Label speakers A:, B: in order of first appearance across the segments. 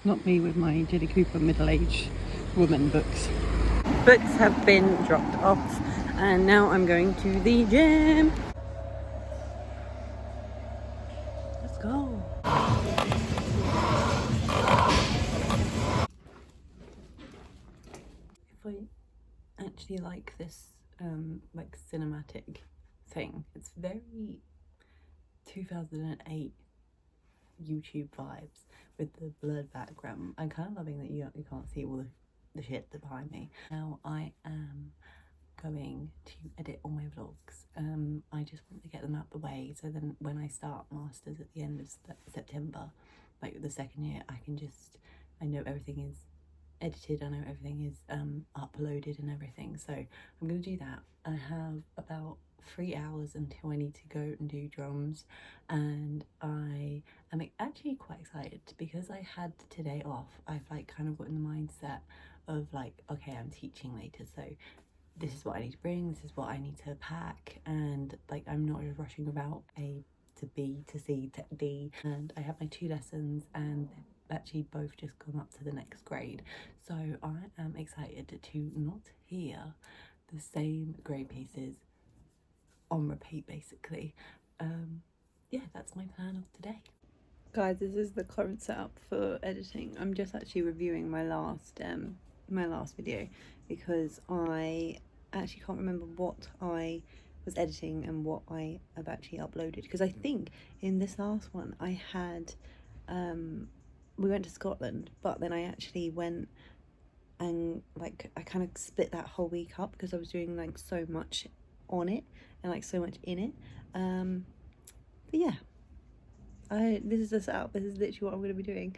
A: Not me with my Jenny Cooper middle-aged woman books. Books have been dropped off and now I'm going to the gym. Let's go. If I actually like this like cinematic thing, it's very 2008 YouTube vibes with the blurred background. I'm kind of loving that you can't see all the shit that's behind me. Now I am going to edit all my vlogs. I just want to get them out the way so then when I start masters at the end of September, like the second year, I know everything is edited, I know everything is uploaded and everything. So I'm going to do that. I have about 3 hours until I need to go and do drums, and I am actually quite excited because I had today off. I've like kind of got in the mindset of like, okay, I'm teaching later, so this is what I need to bring, this is what I need to pack, and like I'm not just rushing about A to B to C to D. And I have my 2 lessons and they've actually both just gone up to the next grade, so I am excited to not hear the same grade pieces on repeat basically. Yeah, that's my plan of today. Guys, this is the current setup for editing. I'm just actually reviewing my last video because I actually can't remember what I was editing and what I have actually uploaded, because I think in this last one I had we went to Scotland, but then I actually went and like I kind of split that whole week up because I was doing like so much on it and like so much in it. But yeah, this is the setup. This is literally what I'm going to be doing.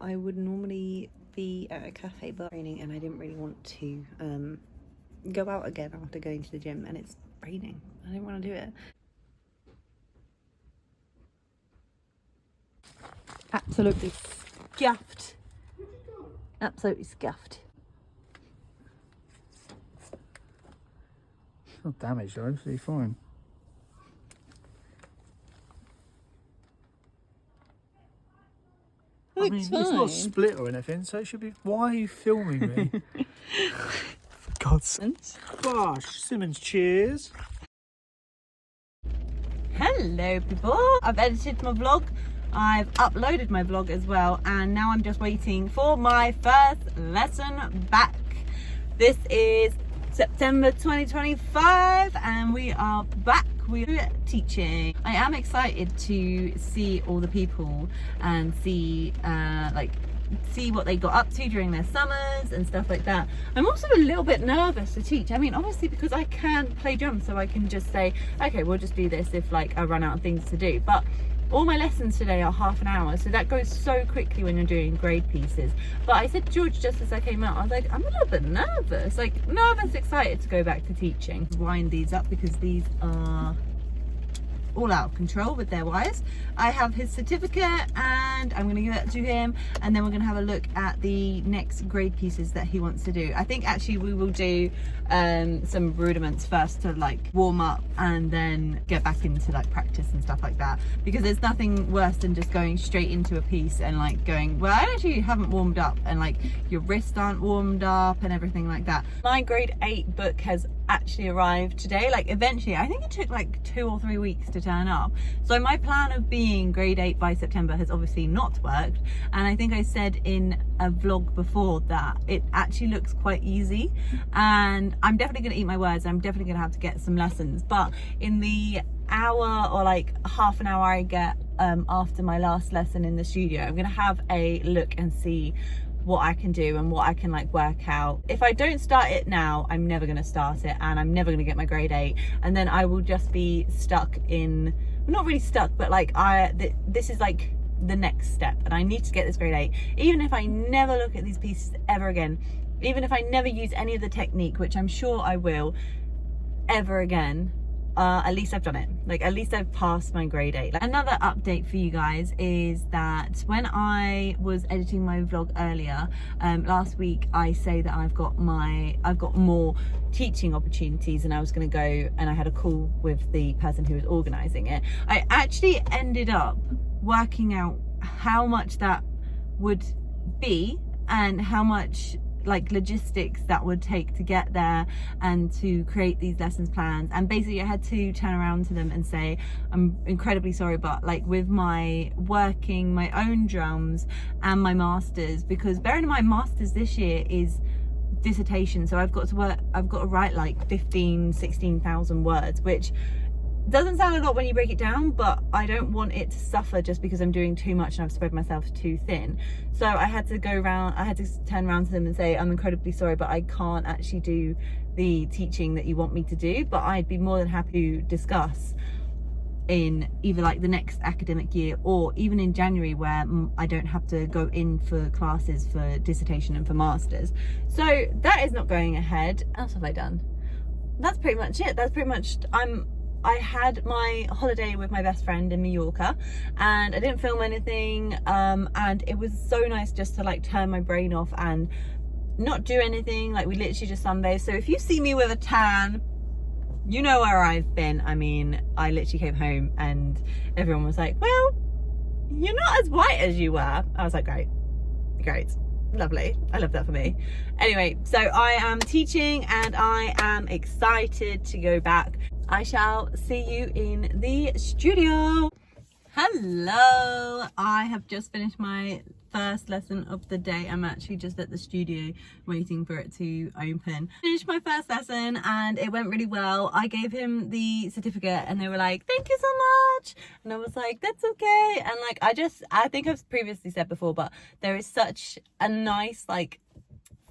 A: I would normally be at a cafe bar training, and I didn't really want to go out again after going to the gym, and it's raining. I didn't want to do it. Absolutely scuffed. Absolutely scuffed.
B: It's not damaged though, so you're fine. I mean,
A: fine.
B: It's not split or anything, so it should be. Why are you filming me? For God's sake. Gosh, Simmons, cheers.
A: Hello people, I've edited my vlog, I've uploaded my vlog as well, and now I'm just waiting for my first lesson back. This is September 2025 and we are back. We're teaching. I am excited to see all the people and see what they got up to during their summers and stuff like that. I'm also a little bit nervous to teach. I mean, obviously because I can't play drums, so I can just say, okay, we'll just do this if like I run out of things to do. But all my lessons today are half an hour, so that goes so quickly when you're doing grade pieces. But I said to George just as I came out, I was like, I'm a little bit nervous, excited to go back to teaching. Wind these up because these are all out of control with their wires. I have his certificate and I'm going to give that to him, and then we're going to have a look at the next grade pieces that he wants to do. I think actually we will do some rudiments first to like warm up and then get back into like practice and stuff like that, because there's nothing worse than just going straight into a piece and like going, well, I actually haven't warmed up, and like your wrists aren't warmed up and everything like that. My grade 8 book has actually arrived today. Like eventually, I think it took like 2 or 3 weeks to turn up. So my plan of being grade 8 by September has obviously not worked, and I think I said in a vlog before that it actually looks quite easy, and I'm definitely going to eat my words. I'm definitely going to have to get some lessons, but in the hour or like half an hour I get after my last lesson in the studio, I'm going to have a look and see what I can do and what I can like work out. If I don't start it now, I'm never going to start it, and I'm never going to get my grade 8, and then I will just be stuck in, not really stuck, but like this is like the next step, and I need to get this grade 8. Even if I never look at these pieces ever again, even if I never use any of the technique, which I'm sure I will, ever again, at least I've done it. Like at least I've passed my grade 8. Like, another update for you guys is that when I was editing my vlog earlier last week, I say that I've got more teaching opportunities, and I was going to go, and I had a call with the person who was organizing it. I actually ended up working out how much that would be and how much like logistics that would take to get there and to create these lessons plans. And basically I had to turn around to them and say, I'm incredibly sorry, but like with my working my own drums and my masters, because bearing in mind masters this year is dissertation, so I've got to write like 16,000 words, which doesn't sound a lot when you break it down, but I don't want it to suffer just because I'm doing too much and I've spread myself too thin. So I had to turn around to them and say, I'm incredibly sorry, but I can't actually do the teaching that you want me to do, but I'd be more than happy to discuss in either like the next academic year or even in January, where I don't have to go in for classes for dissertation and for masters. So that is not going ahead. What else have I done? That's pretty much it. That's pretty much, I had my holiday with my best friend in Mallorca and I didn't film anything, and it was so nice just to like turn my brain off and not do anything. Like we literally just sunbathed. So if you see me with a tan, you know where I've been. I mean, I literally came home and everyone was like, well, you're not as white as you were. I was like, great, lovely. I love that for me. Anyway, so I am teaching and I am excited to go back. I shall see you in the studio. Hello, I have just finished my first lesson of the day. I'm actually just at the studio waiting for it to open. Finished my first lesson and it went really well. I gave him the certificate and they were like, thank you so much. And I was like, that's okay. And like, I think I've previously said before, but there is such a nice like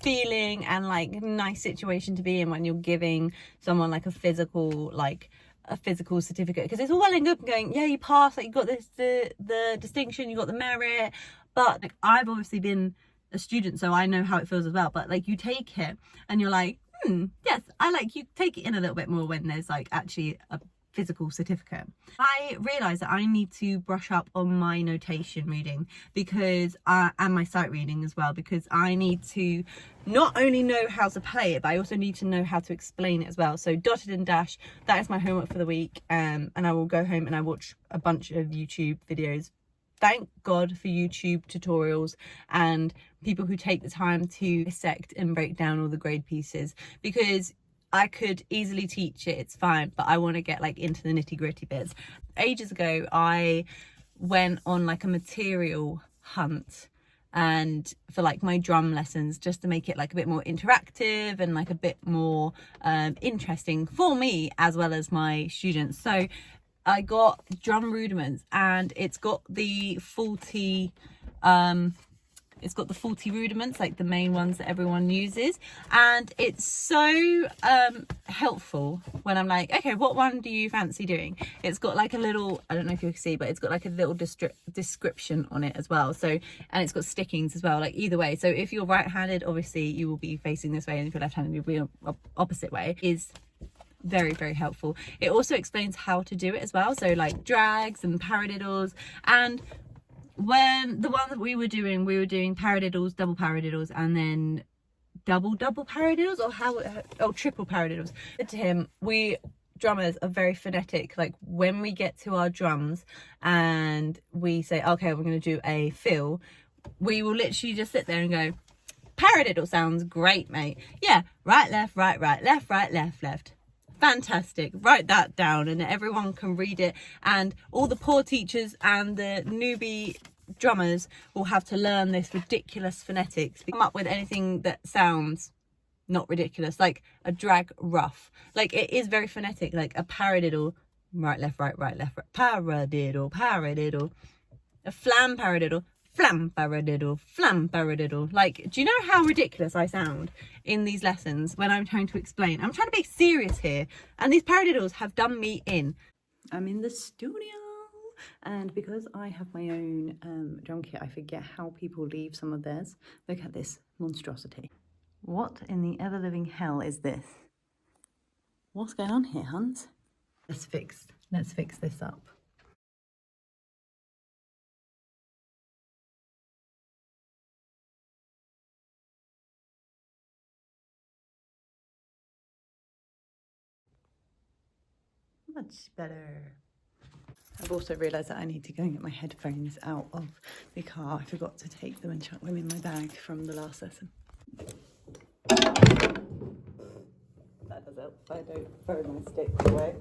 A: feeling and like nice situation to be in when you're giving someone like a physical certificate, because it's all well and good going, yeah, you passed, like you got this the distinction, you got the merit, but like I've obviously been a student so I know how it feels as well, but like you take it and you're like, yes, I like, you take it in a little bit more when there's like actually a physical certificate. I realized that I need to brush up on my notation reading because and my sight reading as well, because I need to not only know how to play it, but I also need to know how to explain it as well. So dotted and dash, that is my homework for the week, and I will go home and I watch a bunch of YouTube videos. Thank God for YouTube tutorials and people who take the time to dissect and break down all the grade pieces, because I could easily teach it, it's fine, but I want to get like into the nitty gritty bits. Ages ago, I went on like a material hunt and for like my drum lessons, just to make it like a bit more interactive and like a bit more interesting for me as well as my students. So I got Drum Rudiments and it's got the 40 rudiments, like the main ones that everyone uses, and it's so helpful when I'm like, okay, what one do you fancy doing? It's got like a little, I don't know if you can see, but it's got like a little description on it as well. So, and it's got stickings as well, like either way. So if you're right-handed, obviously you will be facing this way, and if you're left-handed, you'll be opposite way. Is very, very helpful. It also explains how to do it as well, so like drags and paradiddles. And when the one that we were doing paradiddles, double paradiddles, and then double paradiddles, or triple paradiddles. I said to him, we drummers are very phonetic. Like when we get to our drums and we say, okay, we're going to do a fill, we will literally just sit there and go, paradiddle sounds great, mate. Yeah, right, left, right, left, right, left. Fantastic, write that down, and everyone can read it, and all the poor teachers and the newbie drummers will have to learn this ridiculous phonetics, come up with anything that sounds not ridiculous, like a drag rough. Like it is very phonetic, like a paradiddle, right, left, right, left, right, paradiddle, a flam paradiddle, flam paradiddle. Like, do you know how ridiculous I sound in these lessons when I'm trying to explain? I'm trying to be serious here, and these paradiddles have done me in. I'm in the studio, and because I have my own drum kit, I forget how people leave some of theirs. Look at this monstrosity. What in the ever-living hell is this? What's going on here, Hans? Let's fix this up. Much better. I've also realised that I need to go and get my headphones out of the car. I forgot to take them and chuck them in my bag from the last lesson. That does help. I don't throw my sticks away.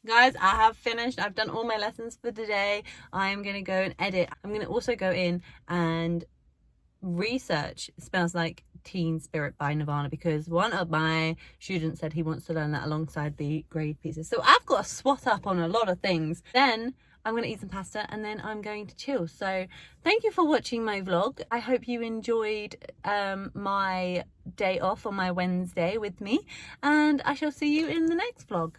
A: Guys, I have finished. I've done all my lessons for today. I'm going to go and edit. I'm going to also go in and research Smells Like Teen Spirit by Nirvana, because one of my students said he wants to learn that alongside the grade pieces. So I've got to swat up on a lot of things. Then I'm going to eat some pasta and then I'm going to chill. So thank you for watching my vlog. I hope you enjoyed my day off on my Wednesday with me, and I shall see you in the next vlog.